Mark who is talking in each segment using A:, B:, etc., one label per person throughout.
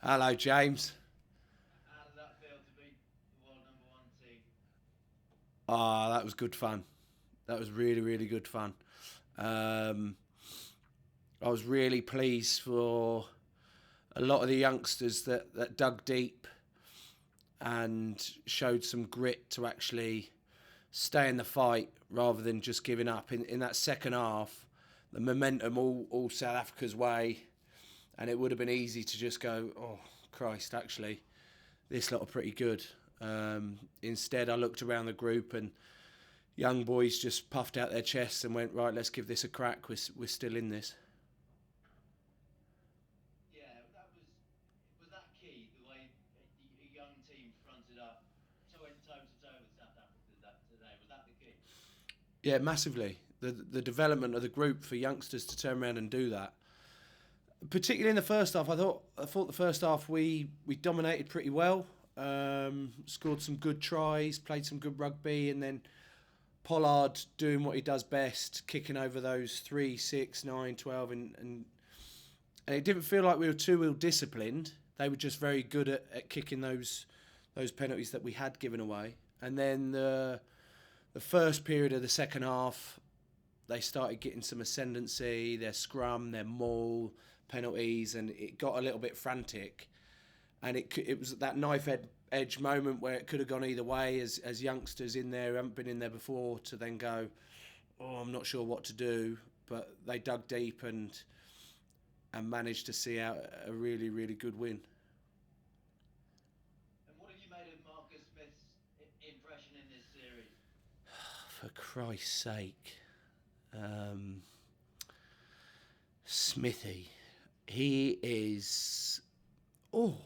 A: Hello, James.
B: How does that feel to beat the world number one team?
A: Ah, that was good fun. That was really, really good fun. Um, I was really pleased for a lot of the youngsters that dug deep and showed some grit to actually stay in the fight rather than just giving up. In that second half, the momentum all South Africa's way, and it would have been easy to just go, oh, Christ, actually, this lot are pretty good. Instead, I looked around the group and young boys just puffed out their chests and went, right, let's give this a crack. We're still in this.
B: Yeah, was that key the way a young team fronted up, went toe to toe with South Africa today? Was that the key?
A: Yeah, massively. The development of the group for youngsters to turn around and do that, particularly in the first half. I thought the first half we dominated pretty well. Scored some good tries, played some good rugby, and then Pollard doing what he does best, kicking over those 3, 6, 9, 12, and it didn't feel like we were too ill disciplined. They were just very good at kicking those penalties that we had given away. And then the first period of the second half, they started getting some ascendancy, their scrum, their maul, penalties, and it got a little bit frantic. And it was that edge moment where it could have gone either way as youngsters in there who haven't been in there before to then go, oh, I'm not sure what to do. But they dug deep and managed to see out a really, really good win.
B: And what have you made of Marcus Smith's impression in this series?
A: For Christ's sake. Um, Smithy. He is. Oh,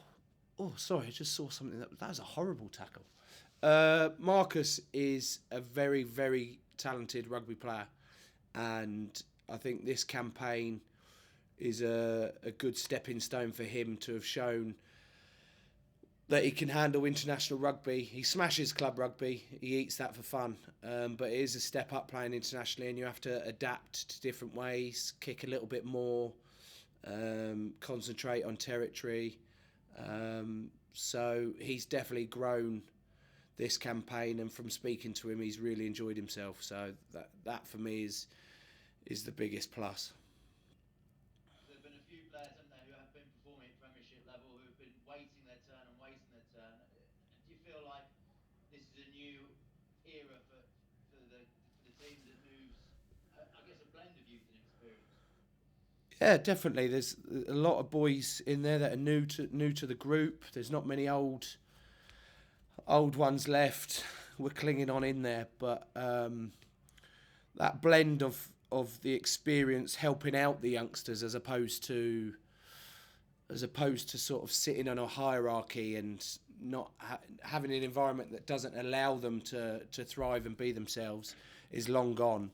A: sorry, I just saw something that was a horrible tackle. Marcus is a very, very talented rugby player, and I think this campaign is a good stepping stone for him to have shown that he can handle international rugby. He smashes club rugby. He eats that for fun. But it is a step up playing internationally, and you have to adapt to different ways, kick a little bit more, concentrate on territory. So he's definitely grown this campaign, and from speaking to him, he's really enjoyed himself. So that for me is the biggest plus.
B: There have been a few players, haven't there, who have been performing at Premiership level, who have been waiting their turn and waiting their turn. Do you feel like this is a new era for the team as it moves? I guess a blend of youth and experience.
A: Yeah, definitely. There's a lot of boys in there that are new to the group. There's not many old ones left. We're clinging on in there, but that blend of the experience helping out the youngsters as opposed to sort of sitting on a hierarchy and not having an environment that doesn't allow them to thrive and be themselves is long gone.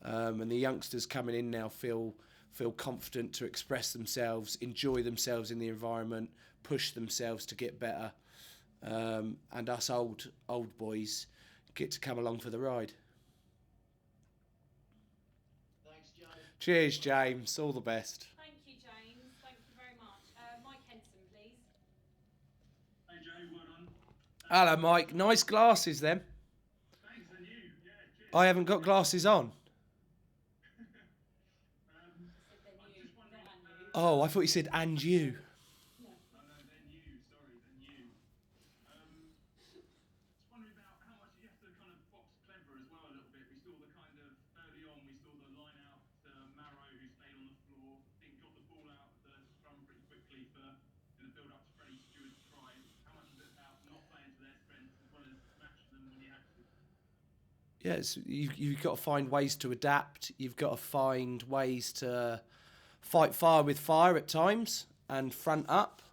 A: And the youngsters coming in now feel confident to express themselves, enjoy themselves in the environment, push themselves to get better. And us old boys get to come along for the ride.
B: Thanks, James.
A: Cheers, James. All the best.
C: Thank you, James. Thank you very much. Mike Henson, please.
D: Hey Joe, well done.
A: Hello, Mike. Nice glasses, them.
D: Thanks, and you. Yeah, cheers.
A: I haven't got glasses on.
C: He said they're
D: I'm
C: new,
D: just wondering.
C: not and you.
A: Oh, I thought you said and you.
C: No.
D: No, then you. Sorry, then you. Just wondering about how much you have to kind of box clever as well a little bit. We saw the kind of early on. We saw the line out to Marrow, who stayed on the floor. I think got the ball out of the scrum pretty quickly for in the build up to Freddie Stewart's try. How much was it about not playing to their strengths as well as matching them when you had to?
A: Yes, you've got to find ways to adapt. You've got to find ways to fight fire with fire at times and front up,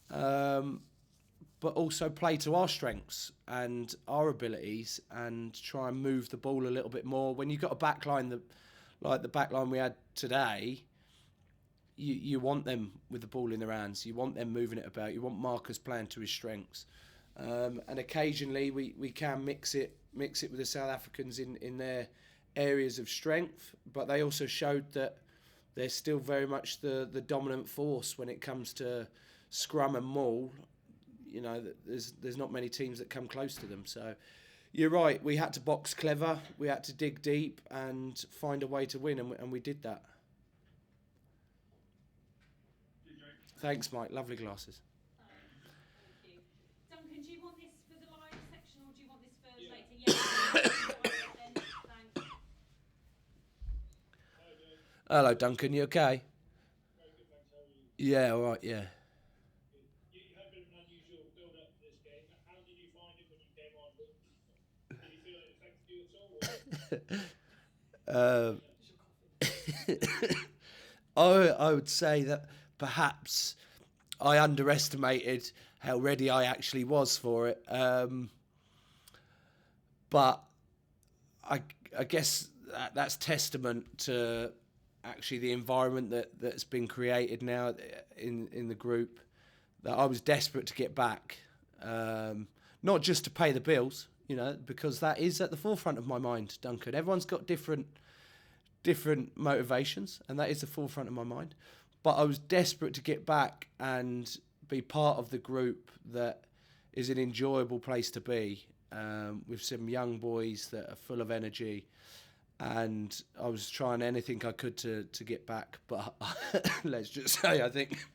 A: but also play to our strengths and our abilities and try and move the ball a little bit more. When you've got a backline like the backline we had today, you want them with the ball in their hands. You want them moving it about. You want Marcus playing to his strengths. And occasionally we can mix it with the South Africans in their areas of strength, but they also showed that they're still very much the dominant force when it comes to scrum and maul, you know, there's not many teams that come close to them. So you're right. We had to box clever. We had to dig deep and find a way to win, and we did that. Thanks, Mike. Lovely glasses.
C: Thank you. Duncan, do you want this for the live section or do you want this for later? Yeah. Then. Thanks.
A: Hello, Duncan. You okay?
E: Very good, thanks. How are you?
A: Yeah, all right. Yeah.
E: You had a bit of an unusual build-up to this game. How did you find it when you came on? Did you feel it affected you at all?
A: I would say that perhaps I underestimated how ready I actually was for it. But I guess that's testament to actually the environment that's been created now in the group, that I was desperate to get back, not just to pay the bills, you know, because that is at the forefront of my mind, Duncan. Everyone's got different motivations, and that is the forefront of my mind. But I was desperate to get back and be part of the group that is an enjoyable place to be, with some young boys that are full of energy. And I was trying anything I could to get back, but let's just say I think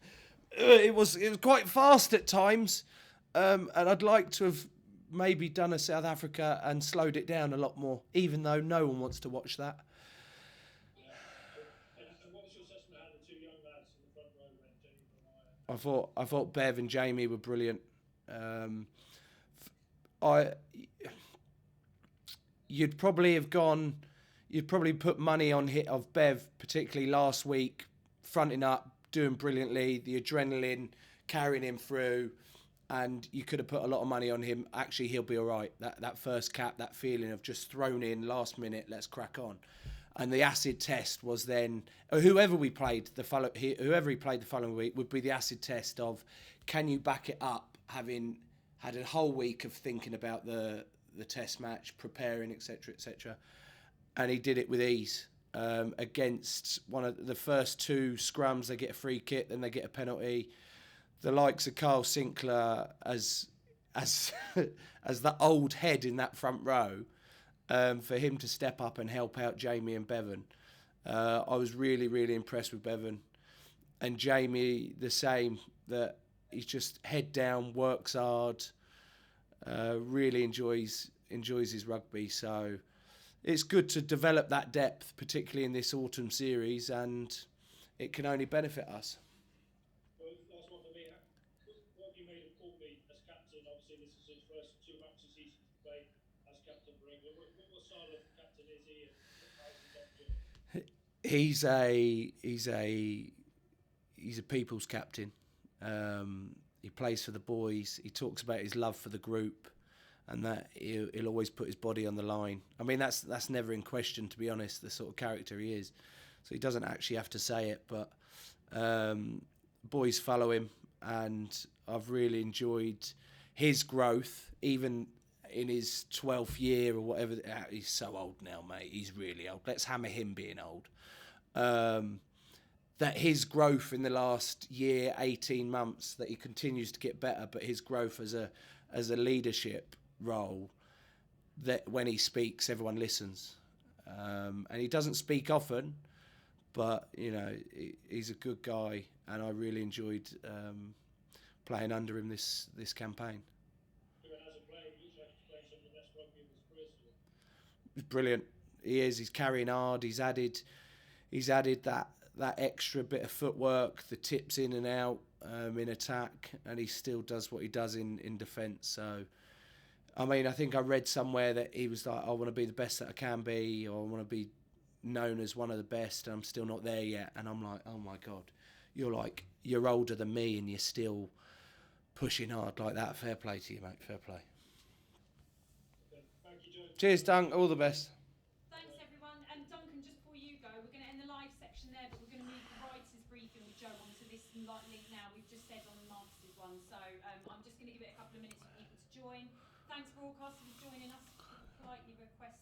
A: it was quite fast at times, and I'd like to have maybe done a South Africa and slowed it down a lot more, even though no one wants to watch that.
E: And what was your assessment of how the two young lads in the front row went, Jamie and Ryan?
A: I thought Bev and Jamie were brilliant. You'd probably put money on hit of Bev, particularly last week, fronting up, doing brilliantly, the adrenaline carrying him through, and you could have put a lot of money on him. Actually, he'll be all right. That first cap, that feeling of just thrown in last minute, let's crack on. And the acid test was then, whoever he played the following week would be the acid test of, can you back it up, having had a whole week of thinking about the test match, preparing, etc., etc. And he did it with ease. Against one of the first two scrums, they get a free kick, then they get a penalty. The likes of Carl Sinclair as the old head in that front row, for him to step up and help out Jamie and Bevan. I was really, really impressed with Bevan. And Jamie, the same, that he's just head down, works hard, really enjoys his rugby. So it's good to develop that depth, particularly in this autumn series, and it can only benefit us.
E: Well, last one for me. What have you made of Colby as captain? Obviously, this is his first two matches he's played as captain for England. What style of captain is he, and how has he done it?
A: He's a people's captain. He plays for the boys. He talks about his love for the group, and that he'll always put his body on the line. I mean, that's never in question, to be honest, the sort of character he is. So he doesn't actually have to say it, but boys follow him, and I've really enjoyed his growth, even in his 12th year or whatever. He's so old now, mate. He's really old. Let's hammer him being old. That his growth in the last year, 18 months, that he continues to get better, but his growth as a leadership role, that when he speaks, everyone listens. And he doesn't speak often, but, you know, he's a good guy, and I really enjoyed playing under him this campaign.
E: As a player, he looks like he's playing some of the best rugby of his career still.
A: He's brilliant. He is. He's carrying hard. He's added that extra bit of footwork, the tips in and out in attack, and he still does what he does in defence. So, I mean, I think I read somewhere that he was like, I want to be the best that I can be, or I want to be known as one of the best, and I'm still not there yet. And I'm like, oh my God, you're older than me and you're still pushing hard like that. Fair play to you, mate. Fair play.
E: Okay. Thank you, Joe.
A: Cheers, Dunk. All the best.
C: Thanks, everyone. And Duncan, just before you go, we're going to end the live section there, but we're going to move the writers' briefing with Joe onto this link now. We've just said on the Masters one, so I'm just going to give it a couple of minutes for people to join. Thanks, broadcasters, for joining us. Politely request